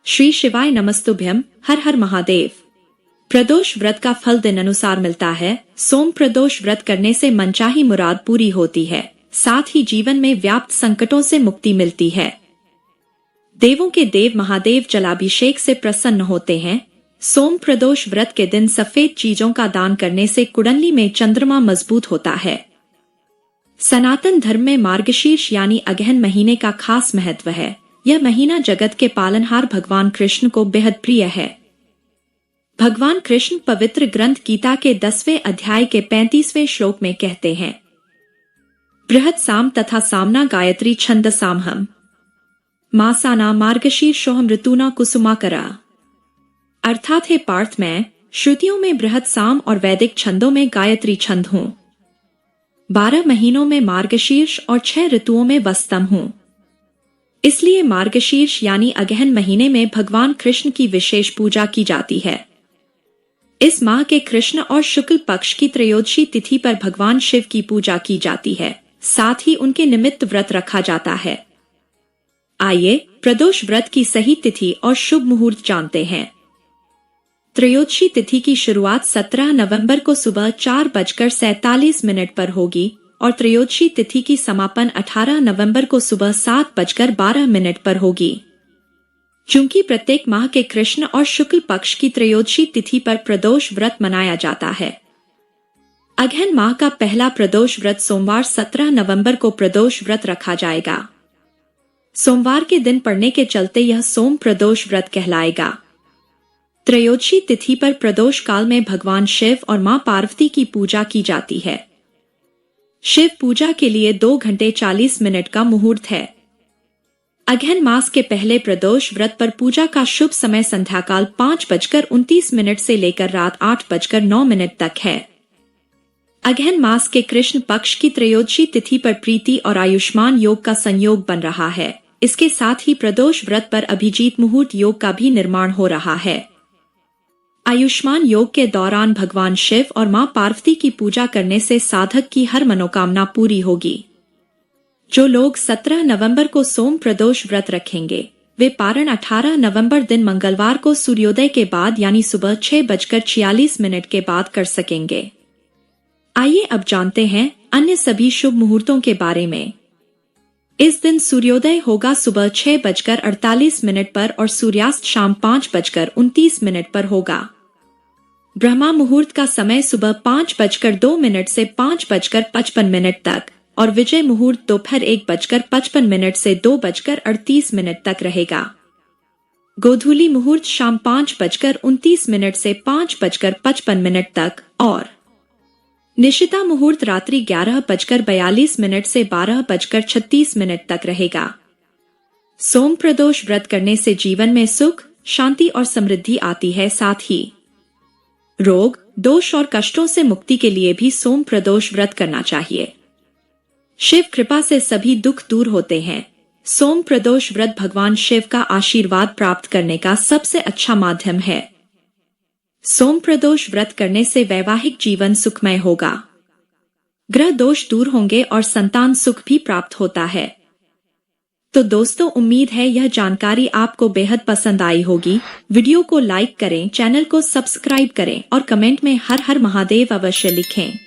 श्री शिवाय नमस्तुभ्यम। हर हर महादेव। प्रदोष व्रत का फल दिन अनुसार मिलता है। सोम प्रदोष व्रत करने से मनचाही मुराद पूरी होती है, साथ ही जीवन में व्याप्त संकटों से मुक्ति मिलती है। देवों के देव महादेव जलाभिषेक से प्रसन्न होते हैं। सोम प्रदोष व्रत के दिन सफेद चीजों का दान करने से कुंडली में चंद्रमा मजबूत होता है। सनातन धर्म में मार्गशीर्ष यानी अगहन महीने का खास महत्व है। यह महीना जगत के पालनहार भगवान कृष्ण को बेहद प्रिय है। भगवान कृष्ण पवित्र ग्रंथ गीता के 10वें अध्याय के 35वें श्लोक में कहते हैं, बृहत् साम तथा सामना गायत्री छंद सामहम मासाना मार्गशीर्षोहम ऋतुना कुसुमाकरा। अर्थात है पार्थ, मैं श्रुतियों में बृहत् साम और वैदिक छंदों में गायत्री छंद हूँ। 12 महीनों में मार्गशीर्ष और 6 ऋतुओं में वस्तम हूँ। इसलिए मार्गशीर्ष यानी अगहन महीने में भगवान कृष्ण की विशेष पूजा की जाती है। इस माह के कृष्ण और शुक्ल पक्ष की त्रयोदशी तिथि पर भगवान शिव की पूजा की जाती है, साथ ही उनके निमित्त व्रत रखा जाता है। आइए प्रदोष व्रत की सही तिथि और शुभ मुहूर्त जानते हैं। त्रयोदशी तिथि की शुरुआत 17 नवंबर को सुबह 4:47 पर होगी और त्रयोदशी तिथि की समापन 18 नवंबर को सुबह 7:12 पर होगी। चूंकि प्रत्येक माह के कृष्ण और शुक्ल पक्ष की त्रयोदशी तिथि पर प्रदोष व्रत मनाया जाता है। अगहन माह का पहला प्रदोष व्रत सोमवार 17 नवंबर को प्रदोष व्रत रखा जाएगा। सोमवार के दिन पड़ने के चलते यह सोम प्रदोष व्रत कहलाएगा। त्रयोदशी तिथि पर प्रदोष काल में भगवान शिव और मां पार्वती की पूजा की जाती है। शिव पूजा के लिए 2 घंटे 40 मिनट का मुहूर्त है। अगहन मास के पहले प्रदोष व्रत पर पूजा का शुभ समय संध्याकाल 5:29 से लेकर रात 8:09 तक है। अगहन मास के कृष्ण पक्ष की त्रयोदशी तिथि पर प्रीति और आयुष्मान योग का संयोग बन रहा है। इसके साथ ही प्रदोष व्रत पर अभिजीत मुहूर्त योग का भी निर्माण हो रहा है। आयुष्मान योग के दौरान भगवान शिव और मां पार्वती की पूजा करने से साधक की हर मनोकामना पूरी होगी। जो लोग 17 नवंबर को सोम प्रदोष व्रत रखेंगे, वे पारण 18 नवंबर दिन मंगलवार को सूर्योदय के बाद यानी सुबह 6:46 के बाद कर सकेंगे। आइए अब जानते हैं अन्य सभी शुभ मुहूर्तों के बारे में। इस दिन सूर्योदय होगा सुबह 6:48 पर और सूर्यास्त शाम 5:29 पर होगा। ब्रह्मा मुहूर्त का समय सुबह 5:02 से 5:55 तक और विजय मुहूर्त दोपहर 1:55 से 2:38 तक रहेगा। गोधूली मुहूर्त शाम 5:29 से 5:55 तक और निशिता मुहूर्त रात्रि 11:42 से 12:36 तक रहेगा। सोम प्रदोष व्रत करने से जीवन में सुख, शांति और समृद्धि आती है। साथ ही रोग, दोष और कष्टों से मुक्ति के लिए भी सोम प्रदोष व्रत करना चाहिए। शिव कृपा से सभी दुख दूर होते हैं। सोम प्रदोष व्रत भगवान शिव का आशीर्वाद प्राप्त करने का सबसे अच्छा माध्यम है। सोम प्रदोष व्रत करने से वैवाहिक जीवन सुखमय होगा, ग्रह दोष दूर होंगे और संतान सुख भी प्राप्त होता है। तो दोस्तों, उम्मीद है यह जानकारी आपको बेहद पसंद आई होगी। वीडियो को लाइक करें, चैनल को सब्सक्राइब करें और कमेंट में हर हर महादेव अवश्य लिखें।